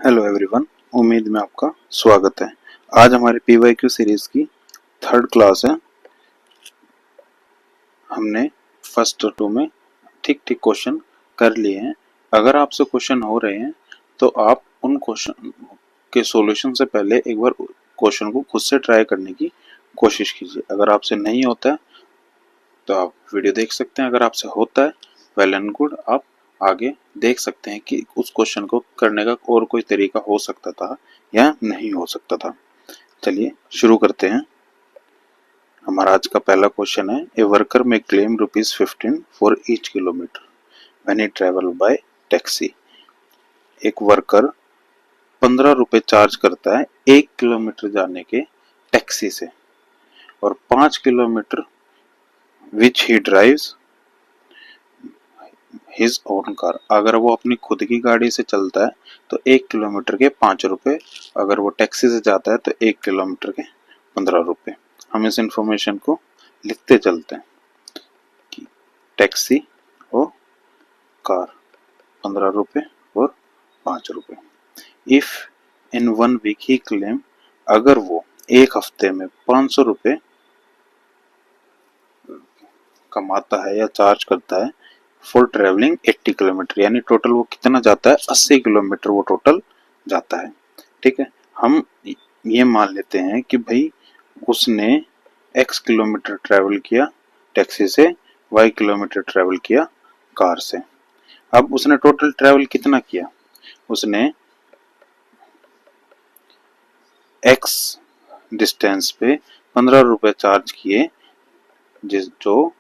Hello everyone, उम्मीद में आपका स्वागत है। आज हमारी पीवाईक्यू सीरीज की थर्ड क्लास है। हमने फर्स्ट और टू में ठीक ठीक क्वेश्चन कर लिए हैं। अगर आपसे क्वेश्चन हो रहे हैं तो आप उन क्वेश्चन के सॉल्यूशन से पहले एक बार क्वेश्चन को खुद से ट्राई करने की कोशिश कीजिए। अगर आपसे नहीं होता है तो आप वीडियो देख सकते हैं। अगर आपसे होता है वेल एंड गुड, आप आगे देख सकते हैं कि उस क्वेश्चन को करने का और कोई तरीका हो सकता था या नहीं हो सकता था। चलिए शुरू करते हैं। हमारा आज का पहला क्वेश्चन है, ए वर्कर में claim ₹15 for each kilometre when he travel by taxi. एक वर्कर 15 रुपए चार्ज करता है 1 किलोमीटर जाने के टैक्सी से, और 5 किलोमीटर विच ही ड्राइव्स हिज ओन कार। अगर वो अपनी खुद की गाड़ी से चलता है तो 1 किलोमीटर के 5 रुपए, अगर वो टैक्सी से जाता है तो 1 किलोमीटर के 15 रुपए। हम इस इंफॉर्मेशन को लिखते चलते हैं कि टैक्सी और कार 15 रुपए और 5 रुपए। इफ इन 1 वीक ही क्लेम, अगर वो एक हफ्ते में 500 रुपए कमाता है या चार्ज करता है फॉर ट्रेवलिंग 80 किलोमीटर, यानी टोटल वो कितना जाता है, 80 किलोमीटर वो टोटल जाता है। ठीक है, हम ये मान लेते हैं कि भाई उसने x किलोमीटर ट्रेवल किया टैक्सी से, y किलोमीटर ट्रेवल किया कार से। अब उसने टोटल ट्रेवल कितना किया, उसने x डिस्टेंस पे 15 रुपए चार्ज किए, जो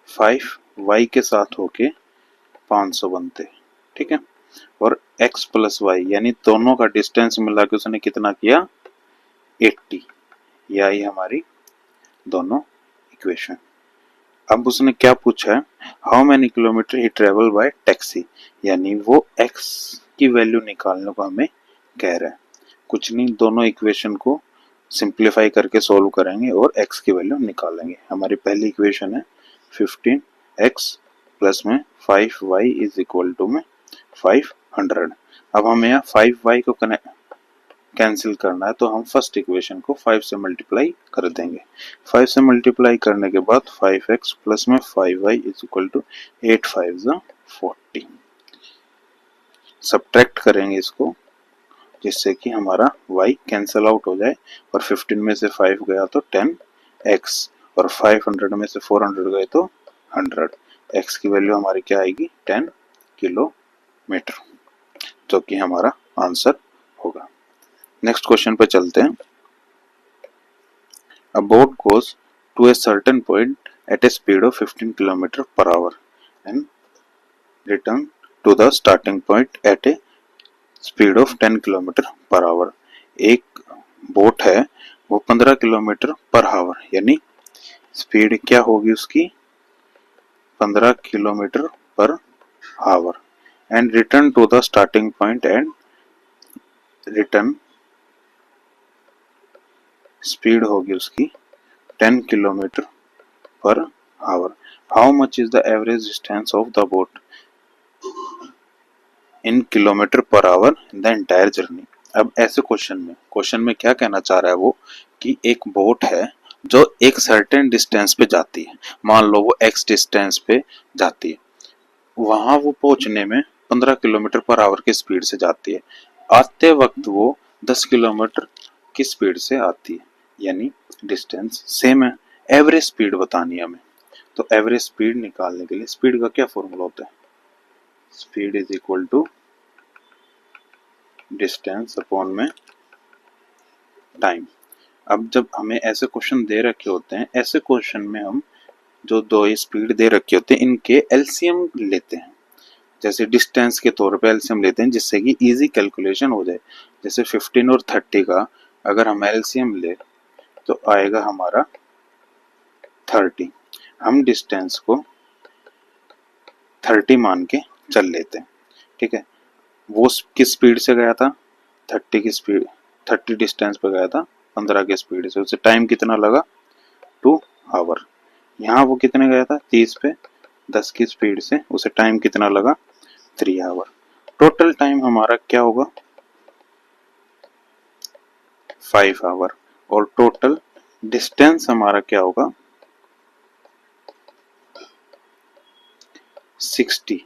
5y के साथ होके 500 बनते। ठीक है, और x प्लस वाई यानी दोनों का डिस्टेंस मिला के उसने कितना किया, 80। यही हमारी दोनों इक्वेशन। अब उसने क्या पूछा है, how many kilometre he travel by taxi, यानी वो x की वैल्यू निकालने को हमें कह रहा है। कुछ नहीं, दोनों इक्वेशन को सिंप्लीफाई करके सॉल्व करेंगे और x की वैल्यू निकालेंगे। हमारी पहली इक्वेशन है 15x प्लस में 5y इज इक्वल टू में 500। अब हमें यहाँ 5y को कैंसिल करना है तो हम फर्स्ट इक्वेशन को 5 से मल्टीप्लाई कर देंगे। 5 से मल्टीप्लाई करने के बाद 5x प्लस में 5y is equal to 8 5 40। Subtract करेंगे इसको जिससे कि हमारा y कैंसिल आउट हो जाए, और 15 में से 5 गया तो 10x, और 500 में से 400 गए तो 100। x की वैल्यू हमारी क्या आएगी, 10 किलोमीटर, जो कि हमारा आंसर होगा। नेक्स्ट क्वेश्चन पे चलते हैं। A boat goes to a certain point at a speed of 15 km per hour and return to the starting point at a speed of 10 km per hour। एक boat है, वो 15 kilometer per our, यानी speed क्या होगी उसकी, 15 kilometer per hour, and return to the starting point, and return speed होगी उसकी 10 kilometer per hour. How much is the average distance of the boat in kilometer per hour in the entire journey. अब ऐसे question में क्या कहना चाह रहा है वो, कि एक बोट है जो एक सर्टेन डिस्टेंस पे जाती है, मान लो वो x डिस्टेंस पे जाती है, वहां वो पहुंचने में 15 किलोमीटर पर आवर की स्पीड से जाती है, आते वक्त वो 10 किलोमीटर की स्पीड से आती है, यानी डिस्टेंस सेम है। एवरेज स्पीड बतानी है हमें, तो एवरेज स्पीड निकालने के लिए स्पीड का क्या फॉर्मूला होता है, speed is equal to distance upon में टाइम। अब जब हमें ऐसे क्वेश्चन दे रखे होते हैं, ऐसे क्वेश्चन में हम जो दो स्पीड दे रखे होते हैं इनके एलसीएम लेते हैं। जैसे डिस्टेंस के तौर पे एलसीएम लेते हैं जिससे कि इजी कैलकुलेशन हो जाए। जैसे 15 और 30 का अगर हम एलसीएम ले तो आएगा हमारा 30। हम डिस्टेंस को 30 मान के चल लेते हैं। ठीक है, वो किस स्पीड से गया था, 30 की स्पीड, 30 डिस्टेंस पे गया था 15 की स्पीड से, उसे टाइम कितना लगा, 2 आवर। यहाँ वो कितने गया था, 30 पे 10 की स्पीड से, उसे टाइम कितना लगा, 3 आवर। टोटल टाइम हमारा क्या होगा, 5 आवर, और टोटल डिस्टेंस हमारा क्या होगा 60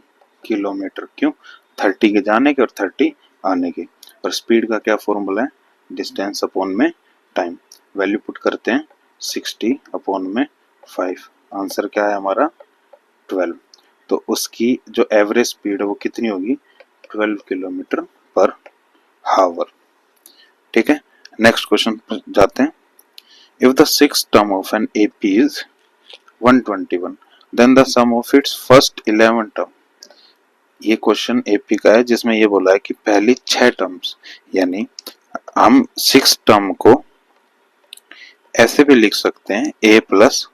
किलोमीटर। क्यों? 30 के जाने के और 30 आने के। और स्पीड का क्या फॉर्मूला है? डिस्टेंस अपॉन में टाइम। वैल्यू पुट करते हैं 60 अपॉन में 5। आंसर क्या है हमारा 12। तो उसकी जो एवरेज स्पीड है वो कितनी होगी 12 किलोमीटर पर हावर। ठीक है, नेक्स्ट क्वेश्चन पर जाते हैं। If the six term of an AP is 121 then the sum of its first 11 term. ये क्वेश्चन एपी का है जिसमें ये बोला है कि पहली 6 टर्म्स, यानी हम 6 टर्म को ऐसे भी लिख सकते हैं a प्लस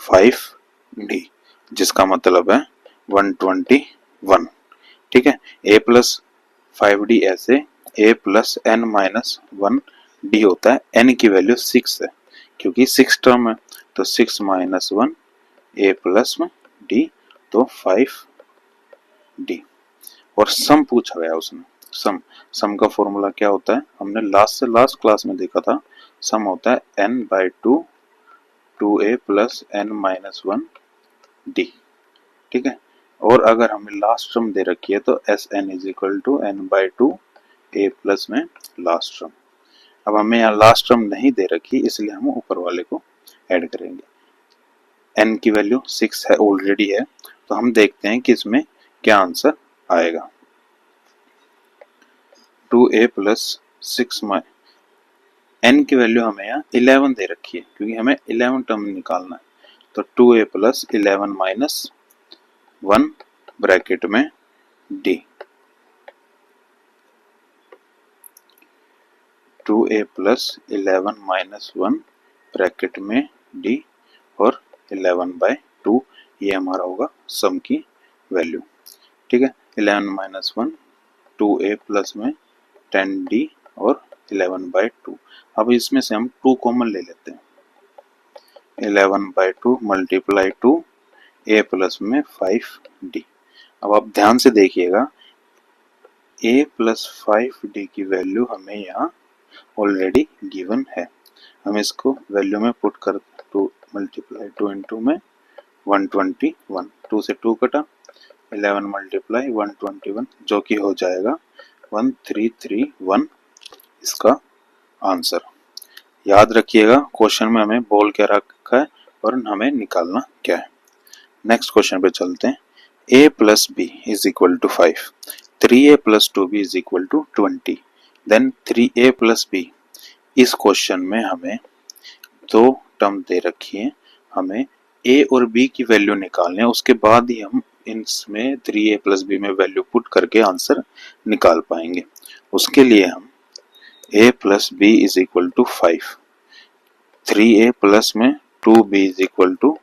5d, जिसका मतलब है 121। ठीक है, a प्लस 5d ऐसे a plus n minus 1d होता है। n की वैल्यू 6 है क्योंकि 6 टर्म है, तो 6 माइनस 1 a प्लस d, तो 5d। और सम पूछा गया उसमें। सम का फॉर्मूला क्या होता है? हमने लास्ट से लास्ट क्लास में देखा था। सम होता है n/2 2a plus n minus 1d। ठीक है, और अगर हमें लास्ट टर्म दे रखी है तो Sn is equal to n/2 a plus में लास्ट टर्म। अब हमें यहाँ लास्ट टर्म नहीं दे रखी, इसलिए हम ऊपर वाले को ऐड करेंगे। n की वैल्यू 6 है, ऑलरेडी है, तो हम देखते हैं कि इसमें क्या आंसर आएगा। 2a प्लस 6 n की वैल्यू हमें यहाँ 11 दे रखी है क्योंकि हमें 11 टर्म निकालना है। तो 2a प्लस 11 माइनस 1 ब्रैकेट में d, 2a plus 11 minus 1 bracket में d और 11/2, ये हमारा होगा सम की वैल्यू। ठीक है, 11 माइनस 1 2a प्लस में 10d और 11/2। अब इसमें से हम 2 कॉमन ले लेते हैं। 11/2 मल्टीप्लाई 2 a प्लस में 5d। अब आप ध्यान से देखिएगा, a प्लस 5d की वैल्यू हमें यहाँ ऑलरेडी गिवन है। हम इसको वैल्यू में पुट कर 2 मल्टीप्लाई 2 इंटू में 121, 2 से 2 कटा, 11 मल्टीप्लाई 121 जो कि हो जाएगा 1331 इसका आंसर। याद रखिएगा क्वेश्चन में हमें बोल क्या रखा है और हमें निकालना क्या है। नेक्स्ट क्वेश्चन पे चलते हैं। a plus B is equal to 5, 3a plus 2b is equal to 20, then 3a plus b। इस क्वेश्चन में हमें 2 टर्म दे रखी है, हमें a और b की वैल्यू निकालनी है, उसके बाद ही हम इसमें 3a प्लस b में वैल्यू पुट करके आंसर निकाल पाएंगे। उसके लिए हम a plus B is equal to 5, 3a plus में 2b is equal to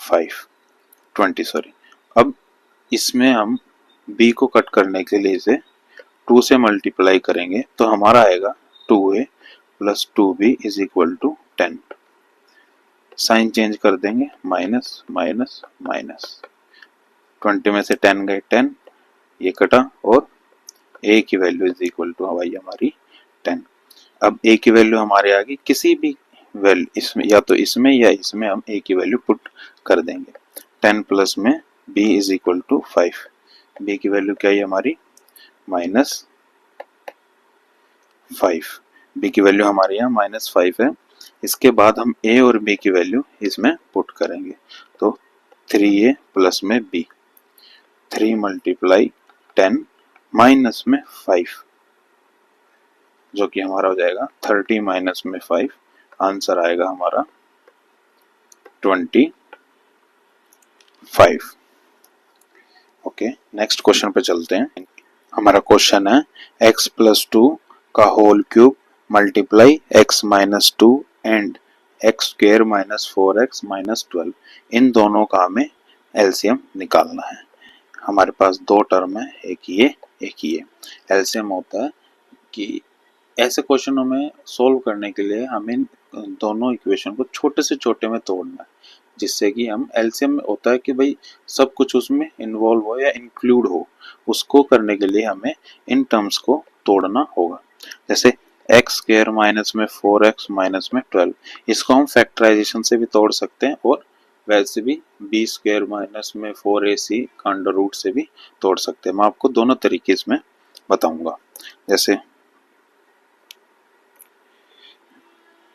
20 sorry. अब इसमें हम b को कट करने के लिए इसे 2 से मल्टीप्लाई करेंगे तो हमारा आएगा 2a plus 2b is equal to 10। Sign change कर देंगे, माइनस माइनस माइनस, 20 में से 10 गए 10, ये कटा, और a की वैल्यू इज इक्वल टू आई हमारी 10। अब a की वैल्यू हमारे आगे किसी भी वैल्यू इसमें, या तो इसमें या इसमें हम a की वैल्यू पुट कर देंगे। 10 प्लस में b is equal to 5, b की वैल्यू क्या है हमारी माइनस 5, b की वैल्यू हमारे यहाँ माइनस 5 है। इसके बाद हम a और b की वैल्यू इसमें पुट करेंगे, तो 3a प्लस में b, 3 मल्टीप्लाई 10 माइनस में 5 जो कि हमारा हो जाएगा 30 माइनस में 5, आंसर आएगा हमारा 25। ओके, नेक्स्ट क्वेश्चन पे चलते हैं। हमारा क्वेश्चन है x प्लस 2 का whole cube multiply x minus 2 and x square minus 4x minus 12, इन दोनों का हमें एलसीएम निकालना है। हमारे पास 2 टर्म है, एक ये। एलसीएम होता है कि ऐसे क्वेश्चनों में सोल्व करने के लिए हमें दोनों इक्वेशन को छोटे से छोटे में तोड़ना है, जिससे कि हम एलसीएम में होता है कि भाई सब कुछ उसमें इन्वॉल्व हो या इंक्लूड हो। उसको करने के लिए हमें इन टर्म्स को तोड़ना होगा। जैसे एक्स स्क्वायर माइनस में 4x माइनस में 12। इसको हम फैक्टराइजेशन से भी तोड़ सकते हैं और वैसे भी बी स्क्वायर माइनस में 4ac का अंडर रूट से भी तोड़ सकते हैं। मैं आपको दोनों तरीके इसमें बताऊंगा। जैसे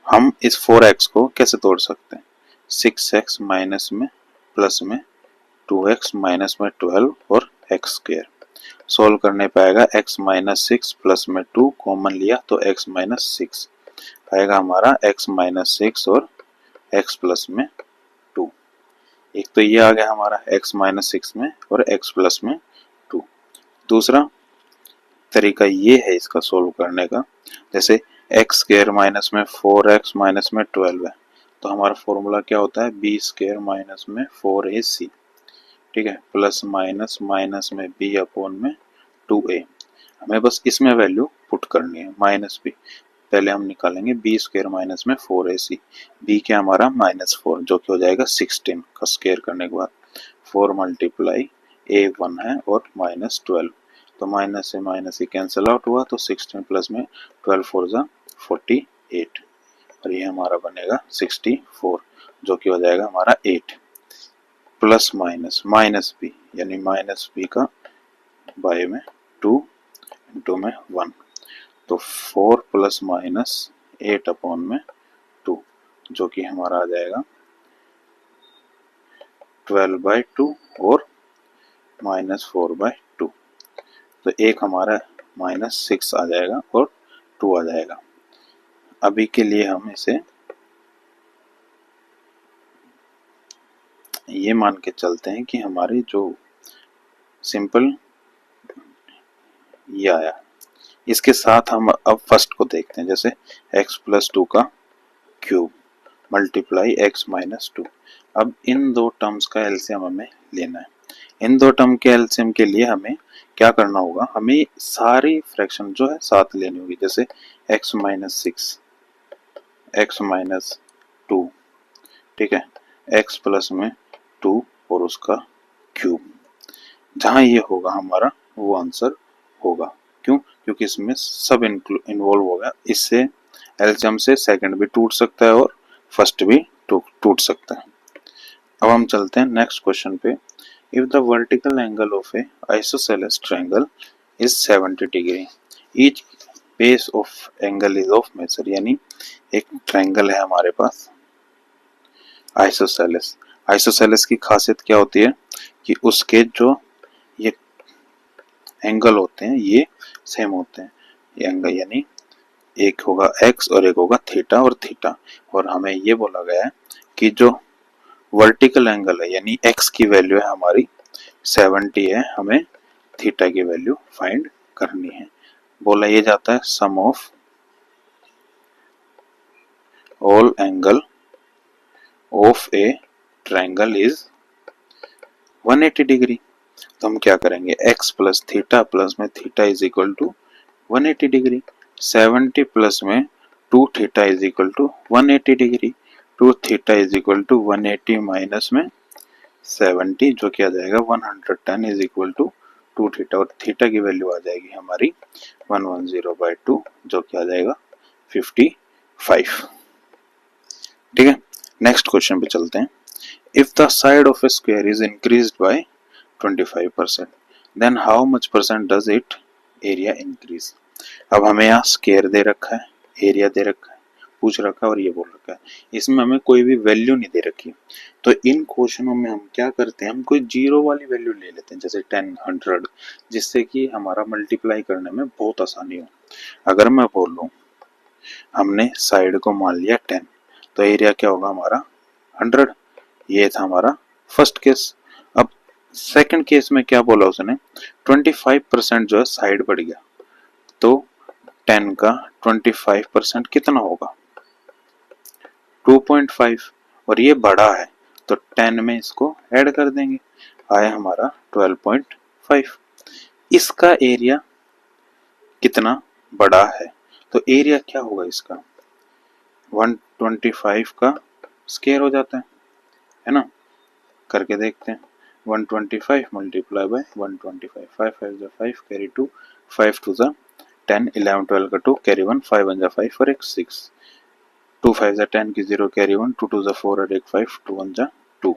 हम इस 4x को कैसे तोड़ सकते हैं, 6x माइनस में प्लस में 2x माइनस में 12 और x स्क्वायर सोल्व करने पाएगा। x माइनस 6 प्लस में 2 कॉमन लिया तो x माइनस 6 आएगा हमारा, x माइनस 6 और x प्लस में 2। एक तो ये आ गया हमारा x माइनस 6 में और x प्लस में 2। दूसरा तरीका ये है इसका सोल्व करने का, जैसे एक्स स्क्वायर माइनस में 4x माइनस में 12 है तो हमारा फॉर्मूला क्या होता है, बी स्क्वायर माइनस में 4ac, ठीक है, प्लस माइनस माइनस में b अपॉन में 2a। हमें बस इसमें वैल्यू पुट करनी है, माइनस b पहले हम निकालेंगे, बी स्क्वायर माइनस में 4ac, b क्या हमारा -4 जो कि हो जाएगा 16 का स्क्वायर करने के बाद 4 मल्टीप्लाई a1 है और -12 तो माइनस से माइनस ही कैंसिल आउट हुआ तो 16 प्लस में 12 4 जा 48 और ये हमारा बनेगा 64 जो कि हो जाएगा हमारा 8 प्लस माइनस माइनस बी यानी माइनस बी का बाय में 2 इंटू में 1 तो 4 प्लस माइनस 8 अपॉन में 2 जो कि हमारा आ जाएगा 12/2 और -4/2 तो एक हमारा -6 आ जाएगा और 2 आ जाएगा। अभी के लिए हम इसे ये मान के चलते हैं कि हमारी जो सिंपल ये आया, इसके साथ हम अब फर्स्ट को देखते हैं, जैसे x प्लस 2 का क्यूब मल्टीप्लाई x माइनस 2। अब इन दो टर्म्स का एलसीएम हमें लेना है। इन दो टर्म के एलसीएम के लिए हमें क्या करना होगा, हमें सारी फ्रैक्शन जो है साथ लेनी होगी, जैसे x माइनस 6, x माइनस 2, ठीक है, x प्लस में 2 और उसका क्यूब, जहां ये होगा हमारा वो आंसर होगा। क्यों, क्योंकि इसमें सब इन्वॉल्व होगा। इससे एलसीएम से सेकंड भी टूट सकता है और फर्स्ट भी टूट सकता है। अब हम चलते हैं नेक्स्ट क्वेश्चन पे। If the vertical angle of a isosceles triangle is 70 degree, each base of angle is of measure, यानी एक ट्रायंगल है हमारे पास आइसोसेलेस। आइसोसेलेस की खासियत क्या होती है कि उसके जो ये एंगल होते हैं ये सेम होते हैं। ये एंगल यानी एक होगा x और एक होगा थीटा और थीटा, और हमें ये बोला गया है कि जो वर्टिकल एंगल है यानी x की वैल्यू है हमारी 70 है, हमें थीटा की वैल्यू फाइंड करनी है। बोला ये जाता है sum of all angle of a triangle is 180 degree. तो हम क्या करेंगे, x प्लस थीटा प्लस में theta is equal to 180 degree, 70 plus में 2 theta is equal to 180 degree, 2 theta is equal to 180 minus में 70 जो क्या जाएगा 110 इज इक्वल टू 2 थीटा, और थीटा की वैल्यू आ जाएगी हमारी 110/2 जो क्या जाएगा 55। ठीक है, नेक्स्ट क्वेश्चन पे चलते हैं। If the side of a square is increased by 25% then how much percent does it area increase. अब हमें यहाँ स्क्वायर दे रखा है, एरिया दे रखा है, पूछ रखा है और ये बोल रखा है, इसमें हमें कोई भी वैल्यू नहीं दे रखी। तो इन क्वेश्चनों में हम क्या करते हैं, हम कोई जीरो वाली वैल्यू ले लेते हैं, जैसे 10, 100, जिससे कि हमारा मल्टीप्लाई करने में बहुत आसानी हो। अगर मैं बोल लूँ हमने साइड को मान लिया 10 तो एरिया क्या होगा हमारा 100, ये था हमारा फर्स्ट केस। अब सेकंड केस में क्या बोला उसने, 25% जो है साइड बढ़ गया, तो 10 का 25% कितना होगा 2.5, और ये बड़ा है तो 10 में इसको ऐड कर देंगे, आया हमारा 12.5। इसका एरिया कितना बड़ा है, तो एरिया क्या होगा इसका 125 का स्क्वायर हो जाता है ना, करके देखते हैं। 125 मल्टीप्लाई बाय 125, 5 5 जा 5 कैरी 2, 5 2 जा 10 11 12 का 2 कैरी 1 5 1 जा 5 और 1 6 2 5 जा 10 की 0 कैरी 1 2 2 जा 4 और 1 5 2 1 जा 2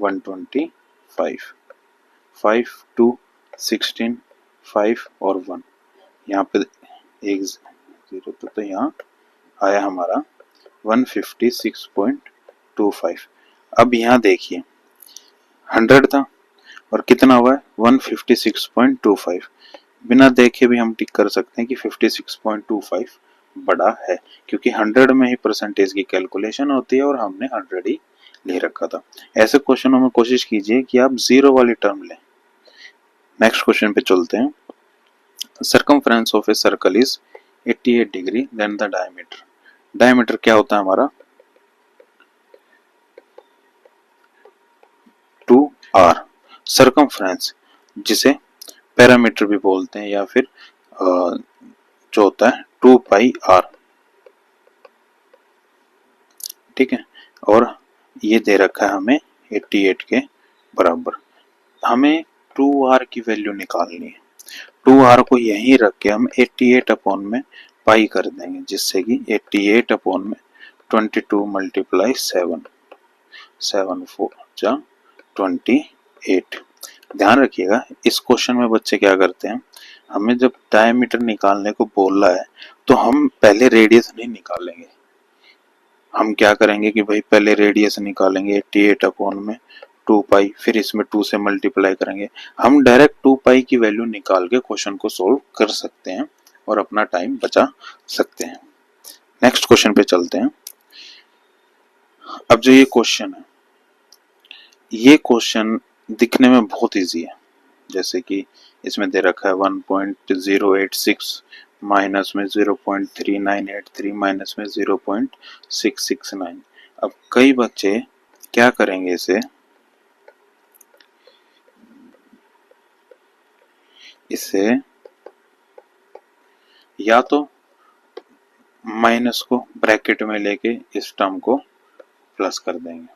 125 5 2 16 5 और 1 यहाँ पे एक 0 तो यहाँ आया हमारा 156.25। अब यहाँ देखिए 100 था और कितना हुआ है 156.25। बिना देखे भी हम टिक कर सकते हैं कि 56.25 बड़ा है, क्योंकि 100 में ही परसेंटेज की कैलकुलेशन होती है और हमने 100 ही ले रखा था। ऐसे क्वेश्चनों में कोशिश कीजिए कि आप जीरो वाली टर्म लें। नेक्स्ट क्वेश्चन पे चलते हैं। Circumference of a circle is 88 degree then the diameter. Diameter क्या होता है हमारा 2r। सर्कमफ्रेंस जिसे पैरामीटर भी बोलते हैं या फिर जो होता है 2 पाई r, ठीक है। और ये दे रखा है हमें 88 के बराबर। हमें 2r की वैल्यू निकालनी है। 2r को यहीं रख के हम 88 अपॉन में पाई कर देंगे, जिससे कि 88 अपॉन में 22 मल्टीप्लाई 7 7 4 जा 28। ध्यान रखिएगा इस क्वेश्चन में बच्चे क्या करते हैं, हमें जब डायमीटर निकालने को बोल रहा है तो हम पहले रेडियस नहीं निकालेंगे। हम क्या करेंगे कि भाई पहले रेडियस निकालेंगे 88 अपॉन में 2 पाई, फिर इसमें 2 से मल्टीप्लाई करेंगे। हम डायरेक्ट 2 पाई की वैल्यू निकाल के क्वेश्चन को सोल्व कर सकते हैं और अपना टाइम बचा सकते हैं। नेक्स्ट क्वेश्चन पे चलते हैं। अब जो ये क्वेश्चन है, ये क्वेश्चन दिखने में बहुत इजी है। जैसे कि इसमें दे रखा है 1.086 माइनस में 0.3983 माइनस में 0.669। अब कई बच्चे क्या करेंगे, इसे या तो माइनस को ब्रैकेट में लेके इस टर्म को प्लस कर देंगे,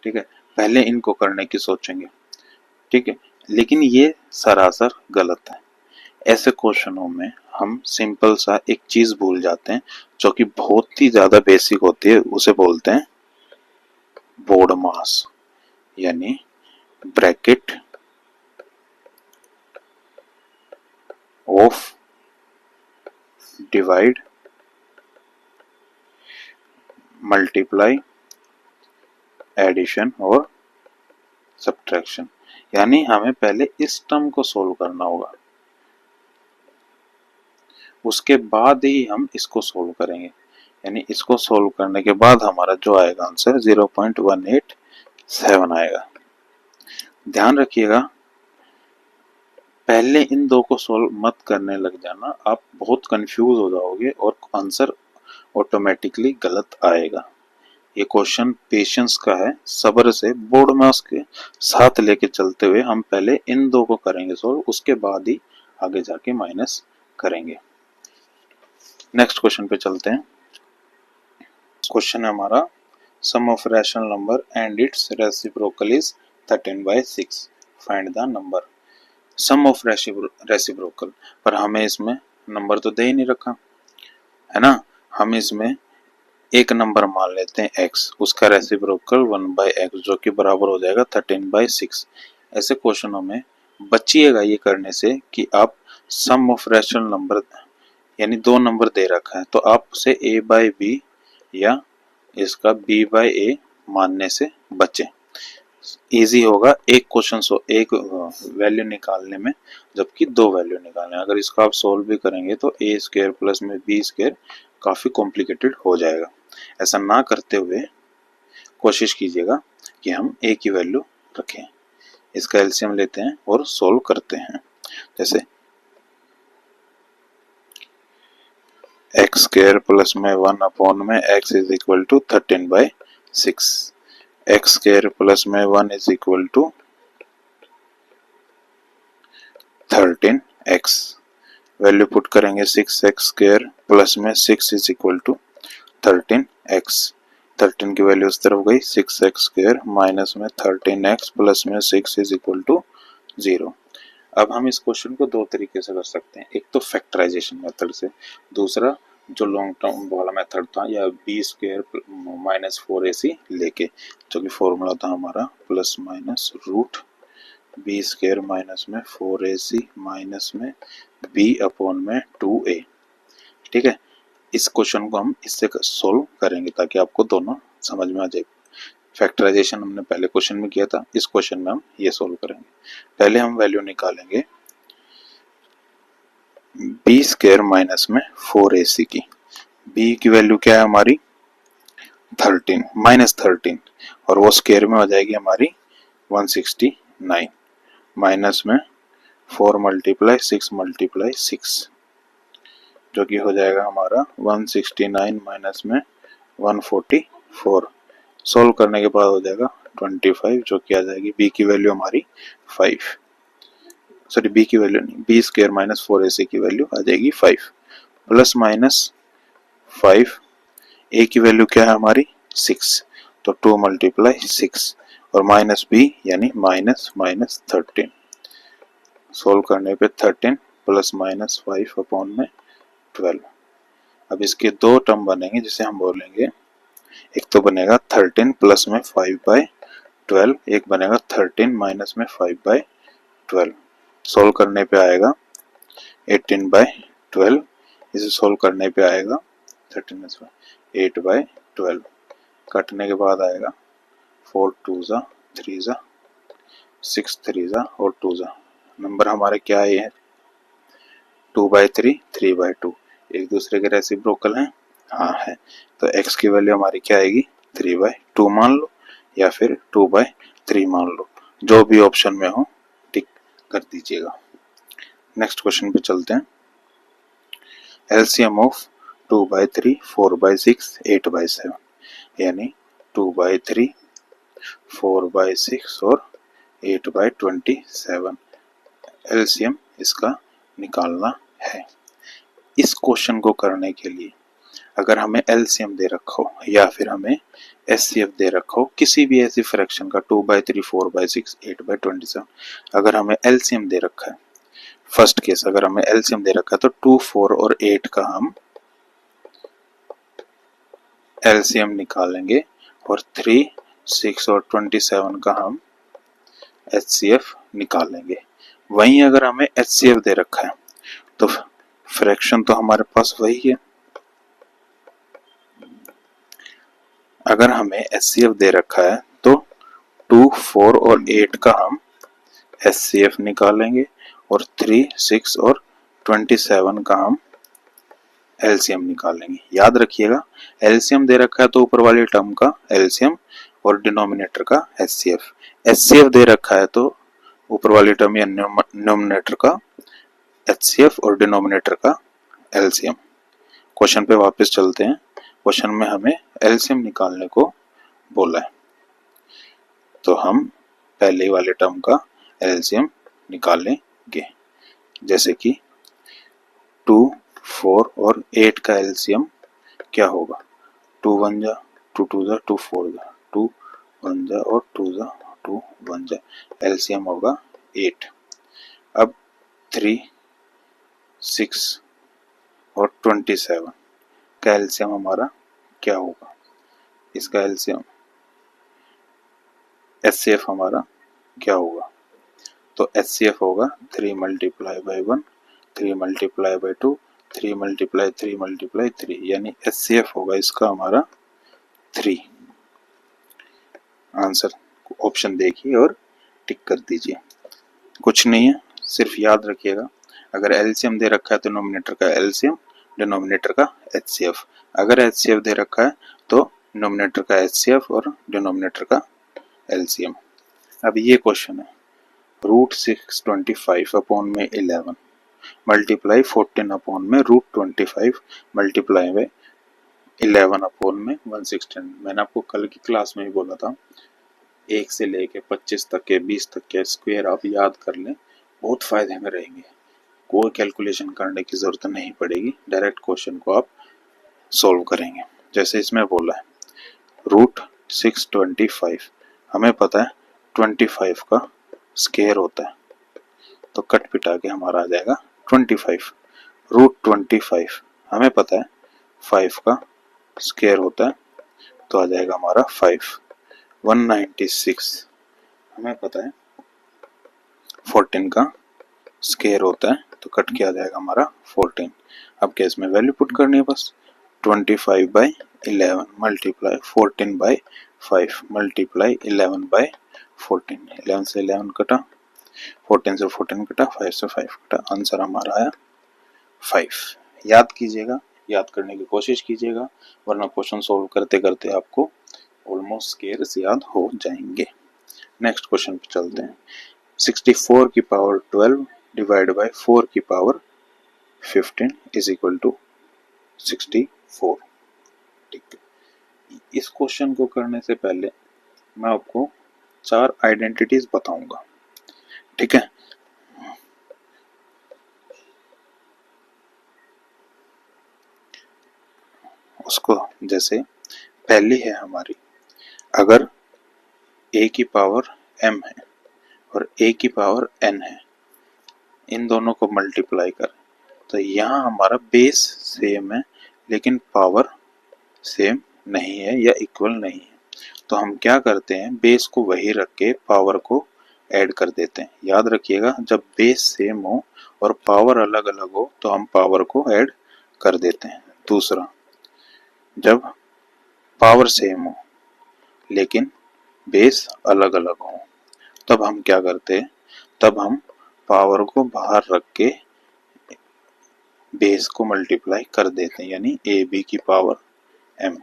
ठीक है। पहले इनको करने की सोचेंगे, ठीक है, लेकिन ये सरासर गलत है। ऐसे क्वेश्चनों में हम सिंपल सा एक चीज भूल जाते हैं जो कि बहुत ही ज्यादा बेसिक होती है, उसे बोलते हैं बोर्ड मास, यानी bracket of divide multiply addition और सब्ट्रैक्शन। यानी हमें पहले इस टर्म को सोल्व करना होगा, उसके बाद ही हम इसको सोल्व करेंगे। यानी इसको सोल्व करने के बाद हमारा जो आएगा आंसर 0.187 आएगा। ध्यान रखिएगा पहले इन दो को सोल्व मत करने लग जाना, आप बहुत कंफ्यूज हो जाओगे और आंसर ऑटोमेटिकली गलत आएगा। ये क्वेश्चन पेशेंस का है, सब्र से बोर्ड मास के साथ लेके चलते हुए हम पहले इन दो को करेंगे सोल्व, उसके बाद ही आगे जाके माइनस करेंगे। नेक्स्ट क्वेश्चन पे चलते हैं। क्वेश्चन है हमारा sum of rational number and its reciprocal is 13/6 find the number. Sum of reciprocal, पर हमें इसमें नंबर तो दे ही नहीं रखा है ना। हम इसमें एक नंबर मान लेते हैं x, उसका रेसिप्रोकल 1/x जो कि बराबर हो जाएगा 13/6। ऐसे क्वेश्चनों में बचिएगा ये करने से कि आप सम ऑफ रैशनल नंबर, यानी दो नंबर दे रखा है तो आप उसे a/b या इसका b/a मानने से बचें। इजी होगा एक क्वेश्चन एक वैल्यू निकालने में, जबकि दो वैल्यू निकालने। अगर इसको आप सोल्व भी करेंगे तो a स्क्वायर प्लस में b स्क्वायर काफी कॉम्प्लिकेटेड हो जाएगा। ऐसा ना करते हुए कोशिश कीजिएगा कि हम a की वैल्यू रखें। इसका एलसीएम लेते हैं और सोल्व करते हैं। जैसे एक्स स्क्वायर प्लस में 1 अपॉन में x is equal to 13/6। X square plus में 1 is equal to 13x। Value put करेंगे 6x स्क्वायर प्लस में 6 इज इक्वल टू 13x। 13 की वैल्यू उस तरफ गई, 6x स्क्वायर माइनस में 13x प्लस में 6 इज इक्वल टू 0। अब हम इस क्वेश्चन को दो तरीके से कर सकते हैं, एक तो फैक्टराइजेशन मेथड से, दूसरा जो लॉन्ग टर्म वाला मेथड था या बी स्क्वायर माइनस 4ac लेके, जो कि फॉर्मूला था हमारा plus minus root B square minus में 4ac माइनस में b अपॉन में 2a। ठीक है, इस क्वेश्चन को हम इससे सोल्व करेंगे ताकि आपको दोनों समझ में आ जाए। फैक्टराइजेशन हमने पहले क्वेश्चन में किया था, इस क्वेश्चन में हम ये सोल्व करेंगे। पहले हम वैल्यू निकालेंगे बी स्क्वायर माइनस में 4ac की। b की वैल्यू क्या है हमारी 13 माइनस 13, और वो स्क्वायर में हो जाएगी हमारी 169 माइनस में 4 मल्टीप्लाई 6 मल्टीप्लाई 6, जो कि हो जाएगा हमारा 169 माइनस में 144। सोल्व करने के बाद हो जाएगा 25, जो कि आ जाएगी बी की वैल्यू हमारी 5, सॉरी बी की वैल्यू नहीं, बी स्क्वायर माइनस 4ac की वैल्यू आ जाएगी 5 प्लस माइनस 5, ए की वैल्यू क्या है हमारी 6, तो 2 मल्टीप्लाई 6 और माइनस बी यानी माइनस माइनस 13। सोल्व करने पे 13 प्लस माइनस 5 अपॉन में 12। अब इसके दो टर्म बनेंगे जिसे हम बोलेंगे, एक तो बनेगा 13 प्लस में 5/12, एक बनेगा 13 माइनस में 5/12। सोल्व करने पे आएगा 18/12, इसे सोल्व करने पे आएगा 13 8/12, कटने के बाद आएगा 4 2 जा 3 जा 6 3 जा और 2 जा। नंबर हमारे क्या आए हैं 2/3 3/2, एक दूसरे के रेसिप्रोकल हैं, हाँ है। तो x की वैल्यू हमारी क्या आएगी 3/2 मान लो या फिर 2/3 मान लो, जो भी ऑप्शन में हो टिक कर दीजिएगा। नेक्स्ट क्वेश्चन पे चलते हैं। एलसीएम ऑफ 2/3 4/6 8/7, यानी 2/3 4/6 और 8/27 एलसीएम इसका निकालना है। इस क्वेश्चन को करने के लिए अगर हमें एलसीएम दे रखा हो या फिर हमें एचसीएफ दे रखा हो किसी भी ऐसी फ्रैक्शन का 2/3 4/6 8/27, अगर हमें एलसीएम दे रखा है, फर्स्ट केस अगर हमें एलसीएम दे रखा है तो 2 4 और 8 का हम एलसीएम निकालेंगे और 3 6 और 27 का हम एचसीएफ निकालेंगे। वहीं अगर हमें एचसीएफ दे रखा है तो फ्रैक्शन तो हमारे पास वही है, अगर हमें एचसीएफ दे रखा है तो 2 4 और 8 का हम एचसीएफ निकालेंगे और 3 6 और 27 का हम एलसीएम निकालेंगे। याद रखिएगा एलसीएम दे रखा है तो ऊपर वाली टर्म का एलसीएम और डिनोमिनेटर का एचसीएफ, एचसीएफ दे रखा है तो ऊपर वाली टर्म या डिनोमिनेटर का एचसीएफ और डिनोमिनेटर का एलसीएम। क्वेश्चन पे वापस चलते हैं। क्वेश्चन में हमें एलसीएम निकालने को बोला है, तो हम पहले वाले टर्म का एलसीएम निकालेंगे। जैसे कि 2 4 और 8 का एलसीएम क्या होगा 2 1 जा 2 2 जा 2 4 जा 2 1 जा और 2 जा 2 1 जा, एलसीएम होगा 8। अब 3 6 और 27 का एलसीएम हमारा क्या होगा, इसका एलसीएम एचसीएफ हमारा क्या होगा, तो एचसीएफ होगा 3 multiply by 1 3 multiply by 2 3 multiply 3 multiply 3, यानी एचसीएफ होगा इसका हमारा 3। आंसर ऑप्शन देखिए और टिक कर दीजिए। कुछ नहीं है, सिर्फ याद रखिएगा अगर एलसीएम दे रखा है तो डिनोमिनेटर का एलसीएम, डिनोमिनेटर का एचसीएफ, अगर एचसीएफ दे रखा है तो डिनोमिनेटर का एचसीएफ और डिनोमिनेटर का एलसीएम। अब ये क्वेश्चन है √625 अपॉन में 11 मल्टीप्लाई 14 अपॉन में √25 मल्टीप्लाई में 11 अपॉन में 116। मैंने आपको कल की क्लास में ही बोला था 1 से लेके 25 तक के 20 तक के स्क्वायर आप याद कर लें, बहुत फायदे में रहेंगे, कोई कैलकुलेशन करने की जरूरत नहीं पड़ेगी, डायरेक्ट क्वेश्चन को आप सोल्व करेंगे। जैसे इसमें बोला है √625, हमें पता है 25 का स्क्वायर होता है, तो कट पिटा के हमारा आ जाएगा 25 √25। हमें पता है 5 का स्क्वायर होता है तो आ जाएगा हमारा 5। 196 हमें पता है 14 का स्क्वायर होता है तो कट के आ जाएगा हमारा 14। अब क्या इसमें वैल्यू पुट करनी है बस 25/11 मल्टीप्लाई 14/5 मल्टीप्लाई 11/14। 11 से 11 कटा, 14 से 14 कटा, 5 से 5 कटा, आंसर हमारा आया 5। याद कीजिएगा, याद करने की कोशिश कीजिएगा, वरना क्वेश्चन सोल्व करते करते आपको ऑलमोस्ट स्क्वायर्स याद हो जाएंगे। नेक्स्ट क्वेश्चन पे चलते हैं। 64 की पावर 12 डिवाइड बाय 4 की पावर 15 इज इक्वल टू 64। ठीक है, इस क्वेश्चन को करने से पहले मैं आपको 4 आइडेंटिटीज बताऊंगा। ठीक है, उसको जैसे पहली है हमारी, अगर a की पावर m है और a की पावर n है, इन दोनों को मल्टीप्लाई कर तो यहाँ हमारा बेस सेम है लेकिन पावर सेम नहीं है या इक्वल नहीं है। तो हम क्या करते हैं, बेस को वही रख के पावर को ऐड कर देते हैं। याद रखिएगा, जब बेस सेम हो और पावर अलग अलग हो तो हम पावर को ऐड कर देते हैं। दूसरा, जब पावर सेम हो लेकिन बेस अलग अलग हो तब हम क्या करते हैं, तब हम पावर को बाहर रख के बेस को मल्टीप्लाई कर देते हैं, यानी ए बी की पावर m।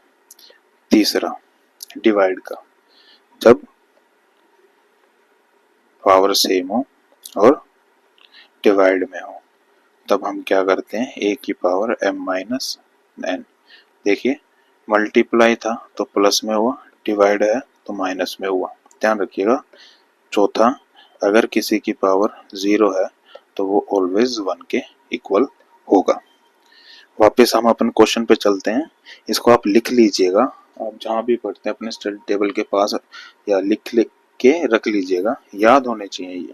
तीसरा, डिवाइड का, जब पावर सेम हो और डिवाइड में हो तब हम क्या करते हैं, a की पावर m-n। देखिए, मल्टीप्लाई था तो प्लस में हुआ, डिवाइड है तो माइनस में हुआ, ध्यान रखिएगा। चौथा, अगर किसी की पावर 0 है तो वो ऑलवेज 1 के इक्वल होगा। वापस हम अपन क्वेश्चन पे चलते हैं। इसको आप लिख लीजिएगा, आप जहाँ भी पढ़ते हैं अपने स्टडी टेबल के पास या लिख के रख लीजिएगा, याद होने चाहिए ये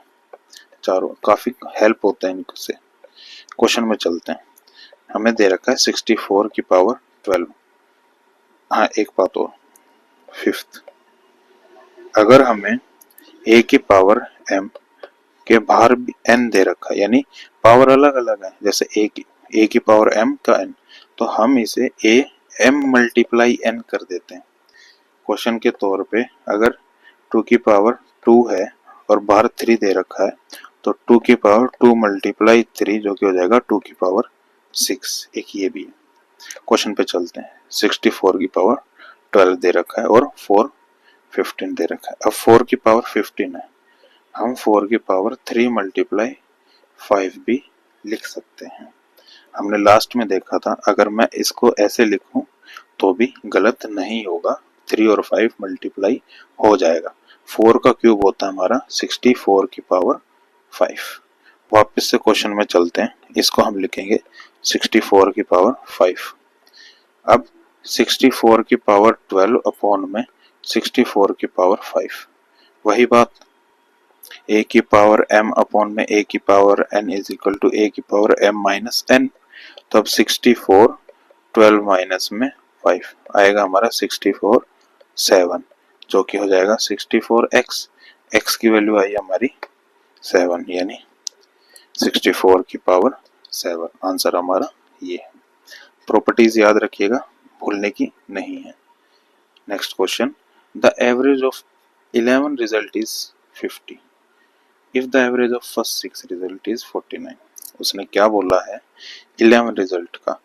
चारों, काफी हेल्प होता है इनसे। क्वेश्चन में चलते हैं। हमें दे रखा है 64 की पावर 12। हाँ, एक बात और, फिफ्थ, अगर हमें a की पावर m के बाहर भी n दे रखा है, यानी पावर अलग अलग है, जैसे a की पावर m का n, तो हम इसे a m मल्टीप्लाई n कर देते हैं। क्वेश्चन के तौर पे अगर 2 की पावर 2 है और बाहर 3 दे रखा है तो 2 की पावर 2 मल्टीप्लाई 3 जो कि हो जाएगा 2 की पावर 6। एक ये भी है। क्वेश्चन पे चलते हैं। 64 की पावर 12 दे रखा है और 4 15 दे रखा है। अब 4 की पावर 15 है, हम 4 की पावर 3 मल्टीप्लाई 5 भी लिख सकते हैं। हमने लास्ट में देखा था, अगर मैं इसको ऐसे लिखूं तो भी गलत नहीं होगा, 3 और 5 मल्टीप्लाई हो जाएगा। 4 का क्यूब होता है हमारा 64 की पावर 5। वापस से क्वेश्चन में चलते हैं, इसको हम लिखेंगे 64 की पावर 5। अब 64 की पावर 12 अपॉन में 64 की पावर 5, वही बात, a की पावर m अपॉन में a की power n is equal to a की पावर m माइनस n। तो अब 64 12 माइनस में 5 आएगा हमारा 64 7, जो कि हो जाएगा 64x। x की वैल्यू आई हमारी 7, यानी 64 की पावर 7। आंसर हमारा ये है। प्रॉपर्टीज याद रखिएगा, भूलने की नहीं है। Next question, the average of 11 result is 50 if the average of first 6 result is 49। उसने क्या बोला है 11 रिजल्ट का।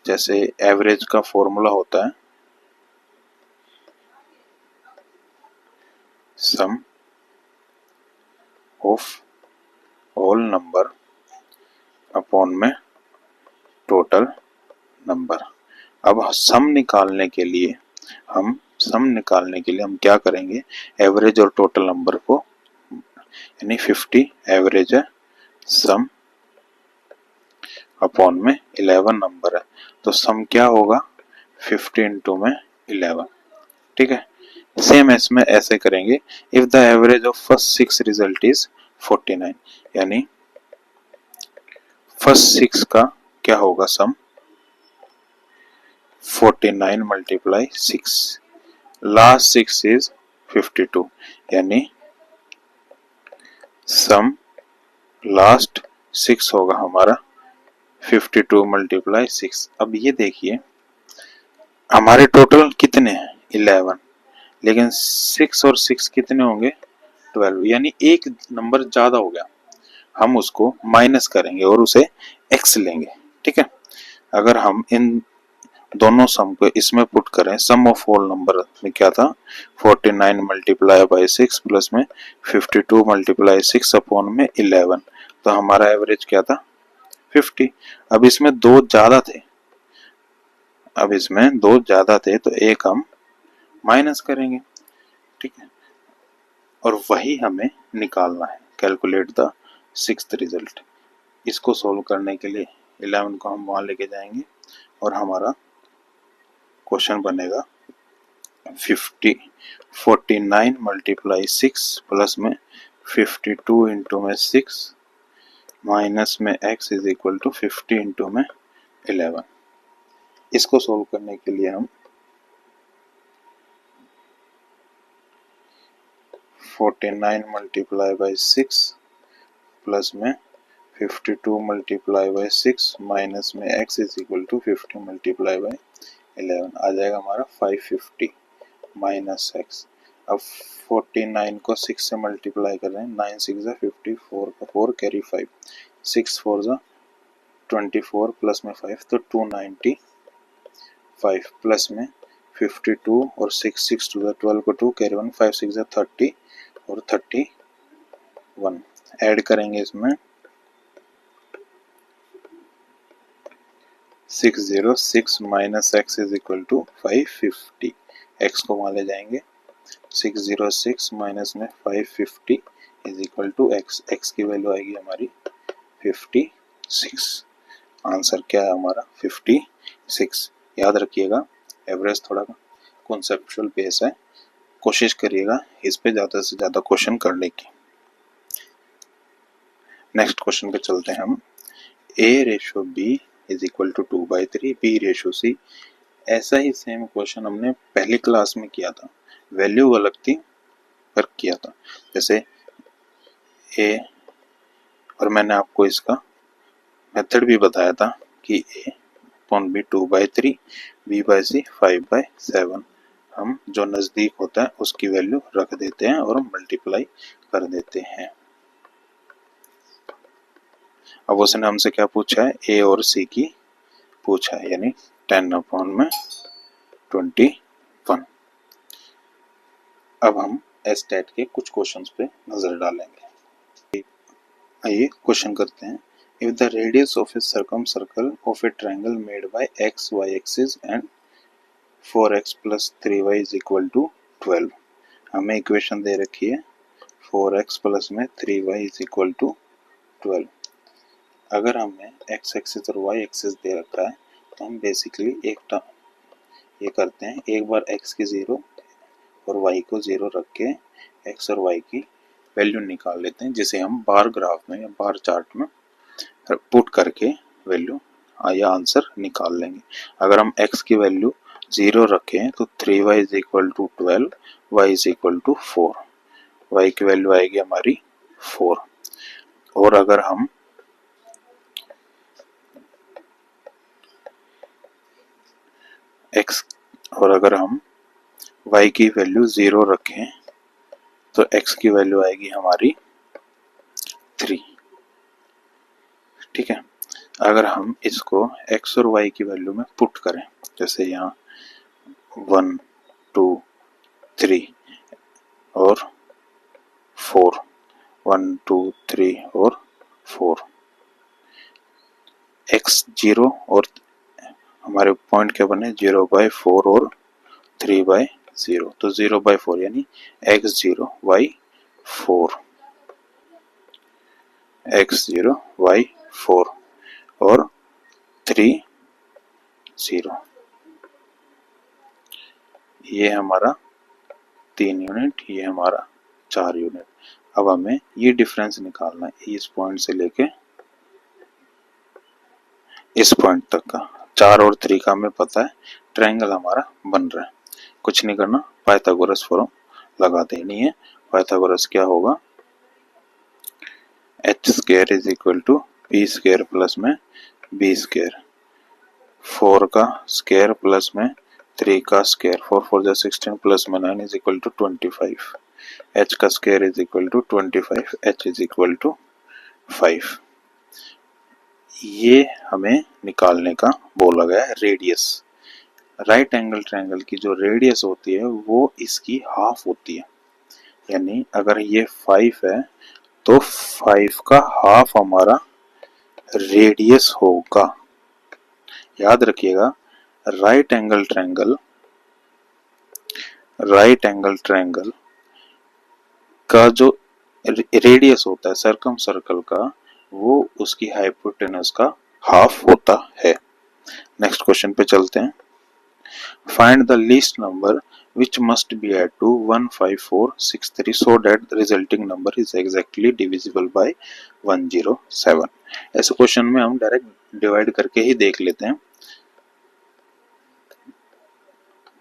जैसे एवरेज का फॉर्मूला होता है sum of all number upon में टोटल नंबर। अब सम निकालने के लिए हम क्या करेंगे, एवरेज और टोटल नंबर को, यानी 50 एवरेज है, सम अपॉन में 11 नंबर है, तो सम क्या होगा 50 इंटू में 11। ठीक है, सेम इसमें ऐसे करेंगे, if the average of first 6 result is 49, यानी फर्स्ट 6 का क्या होगा सम, 49 मल्टीप्लाई 6, लास्ट 6 इज 52, यानी सम लास्ट 6 होगा हमारा 52 मल्टीप्लाई 6। अब ये देखिए हमारे टोटल कितने हैं 11, लेकिन 6 और 6 कितने होंगे 12, यानी एक नंबर ज्यादा हो गया। हम उसको माइनस करेंगे और उसे x लेंगे। ठीक है, अगर हम इन दोनों सम को इसमें पुट करें, सम ऑफ होल नंबर में क्या था 49 मल्टीप्लाई बाई 6 प्लस में 52 मल्टीप्लाई 6 अपॉन में 11, तो हमारा एवरेज क्या था 50। अब इसमें दो ज्यादा थे, तो एक हम माइनस करेंगे। ठीक है, और वही हमें निकालना है, कैलकुलेट द सिक्स्थ रिजल्ट। इसको सोल्व करने के लिए 11 को हम वहां लेके जाएंगे और हमारा क्वेश्चन बनेगा 49 मल्टीप्लाई 6 प्लस में 52 इंटू में 6 माइनस में x is equal to 50 into में 11। इसको सोल्व करने के लिए हम 49 मल्टीप्लाई बाई 6 प्लस में 52 मल्टीप्लाई बाई 6 माइनस में x is equal to 50 multiply by 11, आ जाएगा हमारा 550 माइनस x। अब 49 को 6 से मल्टीप्लाई कर रहे हैं, 9 6 जा 54 का 4 कैरी 5, 6 4 जा 24 प्लस में 5 तो 295 प्लस में 52 और 6 6 2 जा 12 को 2 कैरी 1 5 6 जा 30 और 31 ऐड करेंगे इसमें 606 minus x is equal to 550, x को वहां ले जाएंगे 606 माइनस में 550 is equal to x, x की वैल्यू आएगी हमारी 56। आंसर क्या है हमारा 56। याद रखिएगा एवरेज थोड़ा कॉन्सेप्चुअल बेस है, कोशिश करिएगा इस पे ज्यादा से ज्यादा क्वेश्चन करने की। नेक्स्ट क्वेश्चन पे चलते हैं हम। a ratio b is equal to 2/3, b ratio c। ऐसा ही सेम क्वेश्चन हमने पहली क्लास में किया था, वैल्यू अलग थी पर किया था। जैसे a, और मैंने आपको इसका मेथड भी बताया था कि a upon b 2/3, b by c 5/7। हम जो नजदीक होता है उसकी वैल्यू रख देते हैं और मल्टीप्लाई कर देते हैं। अब उसने हमसे क्या पूछा है, a और c की पूछा है, यानी 10 अपॉन में 21। अब हम एस्टेट के कुछ क्वेश्चंस पे नजर डालेंगे। आइए क्वेश्चन करते हैं। If the radius of a circle of a triangle made by x y axis and 4x plus 3y is equal to 12, हमें इक्वेशन दे रखी है 4x प्लस में 3y इज इक्वल टू 12। अगर हमें x एक्सिस और y axis दे रखा है तो हम बेसिकली एक टर्म ये करते हैं, एक बार x की 0 और y को 0 रख के x और y की वैल्यू निकाल लेते हैं, जिसे हम बार ग्राफ में या बार चार्ट में पुट करके वैल्यू या आंसर निकाल लेंगे। अगर हम x की वैल्यू 0 रखें तो 3y is equal to 12, y is equal to 4, y की वैल्यू आएगी हमारी 4। और अगर हम y की वैल्यू 0 रखें तो x की वैल्यू आएगी हमारी 3। ठीक है, अगर हम इसको x और y की वैल्यू में पुट करें, जैसे यहाँ 1 2 3 और 4, 1 2 3 और 4, x 0 और हमारे पॉइंट क्या बने 0/4 और 3/0, तो 0/4 यानी x 0 y 4, x 0 y 4 और 3 0, ये हमारा 3 यूनिट, ये हमारा 4 यूनिट। अब हमें ये डिफरेंस निकालना है इस पॉइंट से लेके इस पॉइंट तक का 4 और 3 का हमें पता है, ट्रायंगल हमारा बन रहा है। कुछ नहीं करना, पाइथागोरस फॉर्मूला लगा देनी है। पाइथागोरस क्या होगा, H square is equal to P square plus में बी स्क्वायर, 4 का स्क्वायर प्लस में 3 का स्क्वायर, 4 4 जा 16 प्लस में 9 इज इक्वल टू 25, एच का square is equal to 25, H is equal to 5। ये हमें निकालने का बोला गया है रेडियस। राइट एंगल ट्रायंगल की जो रेडियस होती है वो इसकी हाफ होती है, यानी अगर ये 5 है तो 5 का हाफ हमारा रेडियस होगा। याद रखिएगा, राइट एंगल ट्रायंगल का जो रेडियस होता है सर्कम सर्कल का, वो उसकी हाइपोटेनस का हाफ होता है। नेक्स्ट क्वेश्चन पे चलते हैं। Find the least number which must be added to 15463 so that the resulting number is exactly divisible by 107। ऐसे क्वेश्चन में हम डायरेक्ट डिवाइड करके ही देख लेते हैं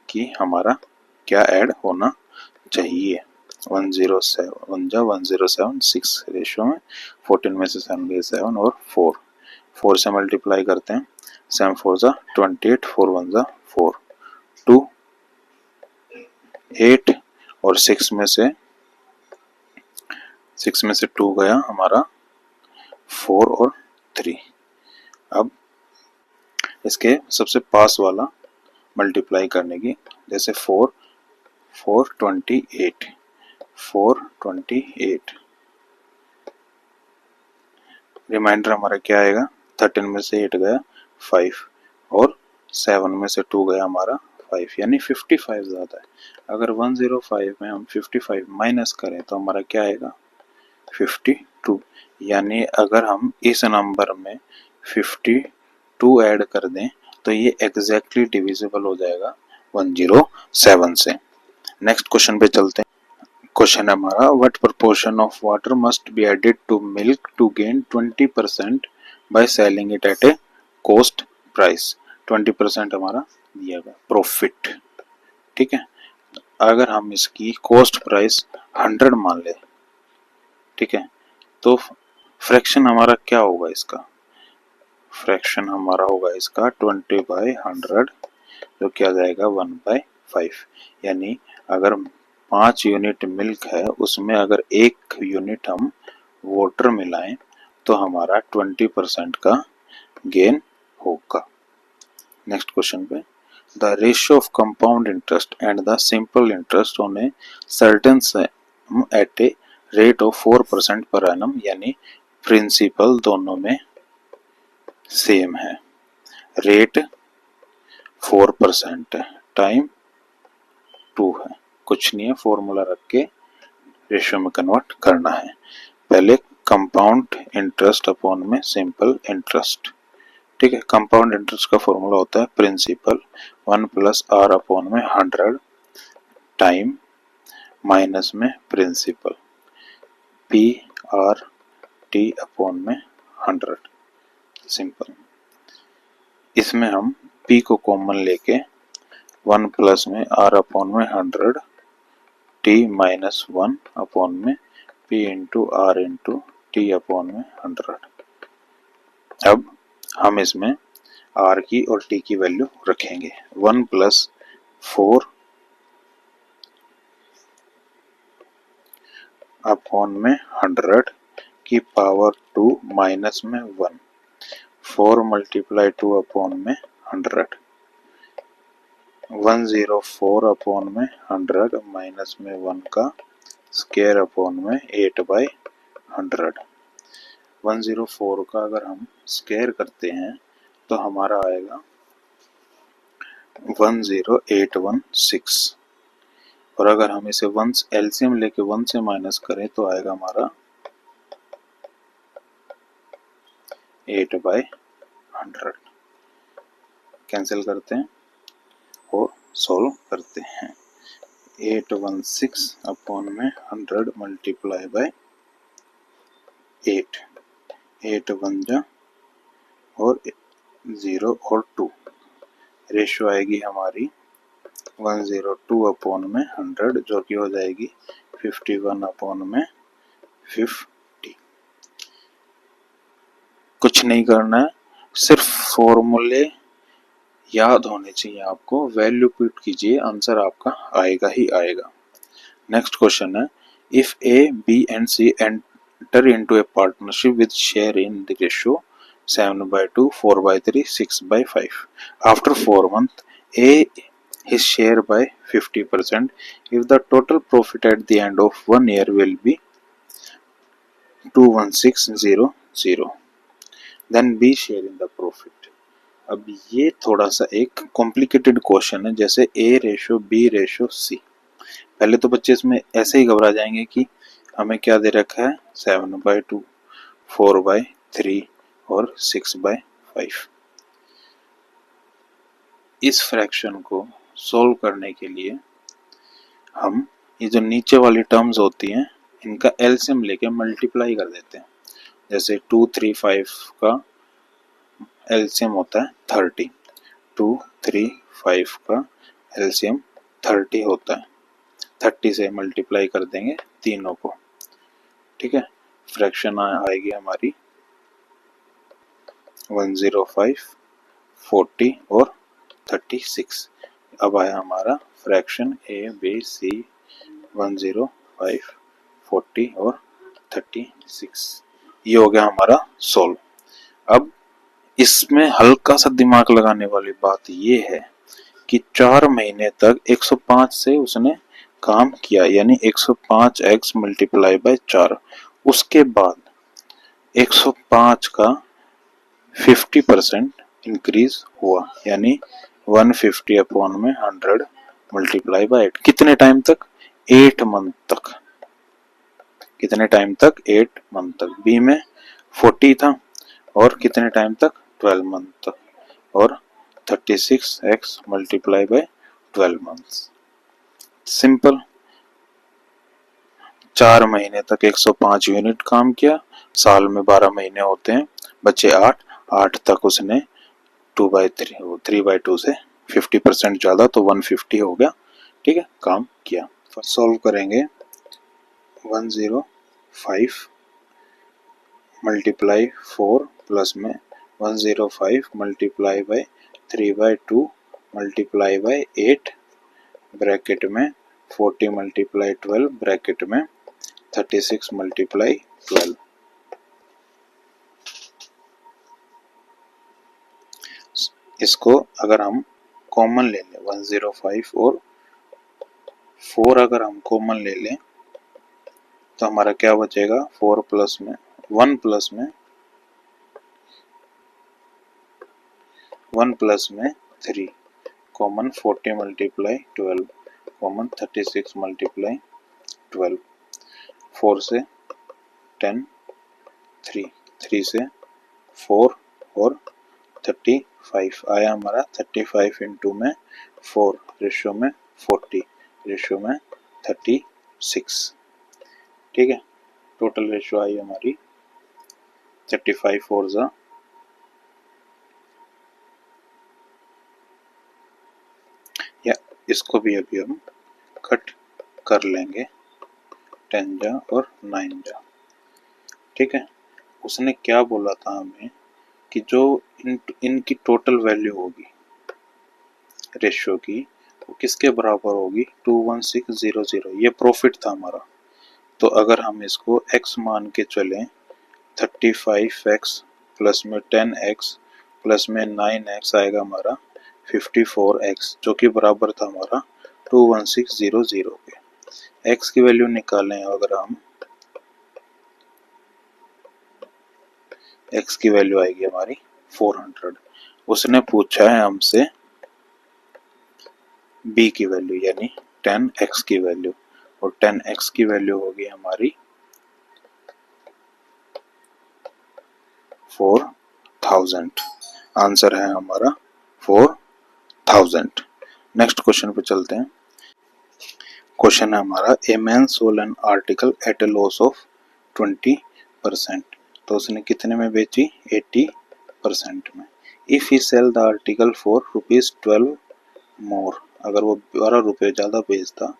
कि हमारा क्या ऐड होना चाहिए। 107 6 रेशियो में, 14 में से 7 गए 7 और 4 से मल्टीप्लाई करते हैं, 7 4 जा 28, 4 1 जा 4, 2 8 और 6 में से 2 गया हमारा 4 और 3। अब इसके सबसे पास वाला मल्टीप्लाई करने की, जैसे 428 रिमाइंडर हमारा क्या आएगा, 13 में से 8 गया 5 और 7 में से 2 गया हमारा 5, यानी 55 ज्यादा है। अगर 105 में हम 55 माइनस करें तो हमारा क्या आएगा 52, यानी अगर हम इस नंबर में 52 ऐड कर दें तो ये एग्जैक्टली डिविजिबल हो जाएगा 107 से। नेक्स्ट क्वेश्चन पे चलते हैं। क्वेश्चन है हमारा, what proportion of water must be added to milk to gain 20% by selling it at a cost price. 20% हमारा दिया गया प्रॉफिट, ठीक है। अगर हम इसकी कॉस्ट प्राइस 100 मान ले, ठीक है, तो फ्रैक्शन हमारा क्या होगा, इसका फ्रैक्शन हमारा होगा इसका 20/100, जो क्या जाएगा 1/5, यानी अगर 5 यूनिट मिल्क है उसमें अगर 1 यूनिट हम वाटर मिलाएं तो हमारा 20% का गेन होगा। नेक्स्ट क्वेश्चन पे, the ratio of compound interest and the simple interest on a certain sum at a rate of 4% per annum, यानी प्रिंसिपल दोनों में सेम है, रेट 4% है, टाइम 2 है, कुछ नहीं है, फॉर्मूला रख के रेशियो में कन्वर्ट करना है। पहले कंपाउंड इंटरेस्ट अपॉन में सिंपल इंटरेस्ट, ठीक है। कंपाउंड इंटरेस्ट का फॉर्मूला होता है प्रिंसिपल 1 प्लस आर अपॉन में 100 टाइम माइनस में principal P R T upon में 100 सिंपल। इसमें हम p को कॉमन लेके 1 प्लस में आर अपॉन में 100 t माइनस 1 अपॉन में p into R into T upon में 100। अब हम इसमें r की और t की वैल्यू रखेंगे, 1 प्लस 4 अपॉन में 100 की पावर 2 माइनस में 1, 4 मल्टीप्लाई 2 अपॉन में 100, 104 अपॉन में 100 माइनस में 1 का स्क्वायर अपॉन में 8/100। 104 का अगर हम स्क्वायर करते हैं तो हमारा आएगा 10816, और अगर हम इसे 1 एलसीएम लेके 1 से माइनस करें तो आएगा हमारा 8/100। कैंसिल करते हैं और सोल्व करते हैं। 816 अपॉन में 100 मल्टीप्लाई बाय 8, 8 1 जा और 0 और 2, रेशियो आएगी हमारी 102 अपॉन में 100 जो कि हो जाएगी 51 अपॉन में 50। कुछ नहीं करना है, सिर्फ फॉर्मूले याद होने चाहिए आपको, वैल्यू पुट कीजिए, आंसर आपका आएगा ही आएगा। नेक्स्ट क्वेश्चन है, if A B and C enter into a partnership with share in the ratio 7/2, 4/3, 6/5, after 4 months A his share by 50%, if the total profit at the end of 1 year will be 21600, then B share in the profit। अब ये थोड़ा सा एक complicated question है, जैसे A ratio B ratio C। पहले तो बच्चे इसमें ऐसे ही घबरा जाएंगे कि हमें क्या दे रखा है 7/2, 4/3 और 6/5। इस फ्रैक्शन को सॉल्व करने के लिए हम ये जो नीचे वाली टर्म्स होती हैं इनका एलसीएम लेके मल्टीप्लाई कर देते हैं। जैसे 2, 3, 5 का एलसीएम होता है 30, 2, 3, 5 का एलसीएम 30 होता है, 30 से मल्टीप्लाई कर देंगे तीनों को, ठीक है। फ्रैक्शन आएगी हमारी 105, 40 और 36। अब आया हमारा फ्रैक्शन ए बी सी 105, 40 और 36। ये हो गया हमारा सोल्व। अब इसमें हल्का सा दिमाग लगाने वाली बात ये है कि 4 महीने तक 105 से उसने काम किया, यानी 105x मल्टीप्लाई बाय 4। उसके बाद 105 का 50% इंक्रीज हुआ, यानी 150 अपॉन में 100 मल्टीप्लाई बाय 8। कितने टाइम तक? 8 मंथ तक। कितने टाइम तक? 8 मंथ तक। बी में 40 था और कितने टाइम तक? 12 मंथ तक। और 36x multiply by 12 months. Simple. 4 महीने तक 105 यूनिट काम किया, साल में 12 महीने होते हैं, बचे 8 तक उसने 2/3 3/2 से 50% ज्यादा तो 150 हो गया, ठीक है, काम किया। सॉल्व करेंगे 105 मल्टीप्लाई 4 प्लस में 105 multiply by 3/2 multiply by 8 bracket में 40 मल्टीप्लाई 12 ब्रैकेट में 36 मल्टीप्लाई 12। इसको अगर हम कॉमन ले लें 105 और 4 अगर हम कॉमन ले लें तो हमारा क्या बचेगा 4 प्लस में 1 प्लस में 3 कॉमन 40 मल्टीप्लाई 12 कॉमन 36 मल्टीप्लाई 12, 4 से 10, 3 से 4 और 35 आया हमारा 35 इंटू में 4 रेशियो में 40 रेशियो में 36, ठीक है। टोटल रेशियो आई हमारी 35 4 जा या इसको भी अभी हम कट कर लेंगे 10 जा और 9 जा, ठीक है। उसने क्या बोला था हमें कि जो इनकी टोटल वैल्यू होगी रेशियो की वो किसके बराबर होगी 21600। ये प्रॉफिट था हमारा। तो अगर हम इसको x मान के चलें 35x प्लस में 10x प्लस में 9x आएगा हमारा 54x, जो कि बराबर था हमारा 21600 के। x की वैल्यू निकालें अगर हम, x की वैल्यू आएगी हमारी 400। उसने पूछा है हमसे b की वैल्यू यानी 10x की वैल्यू, और 10x की वैल्यू होगी हमारी 4000। आंसर है हमारा 4000। नेक्स्ट क्वेश्चन पे चलते हैं। क्वेश्चन है हमारा a man sold an article at a loss of 20%। तो उसने कितने में बेची 80% में। If he sell the article for ₹12 more, अगर वो 12 रुपये ज़्यादा बेचता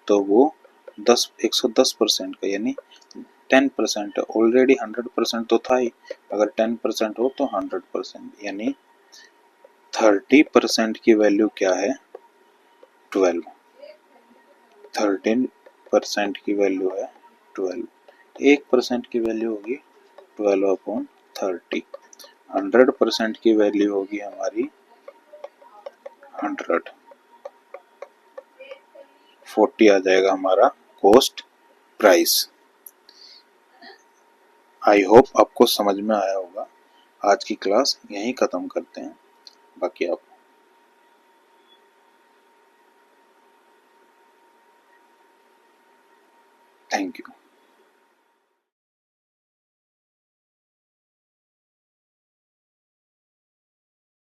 तो वो 110% का यानी 10%, ऑलरेडी 100% तो था ही, अगर 10% हो तो 100%, यानी 30% की वैल्यू क्या है 12, 13% की वैल्यू है 12, 1% की वैल्यू होगी 12/30, 100% की वैल्यू होगी हमारी 100, 40 आ जाएगा हमारा कॉस्ट प्राइस। आई होप आपको समझ में आया होगा। आज की क्लास यहीं ख़त्म करते हैं, बाकी आप थैंक यू।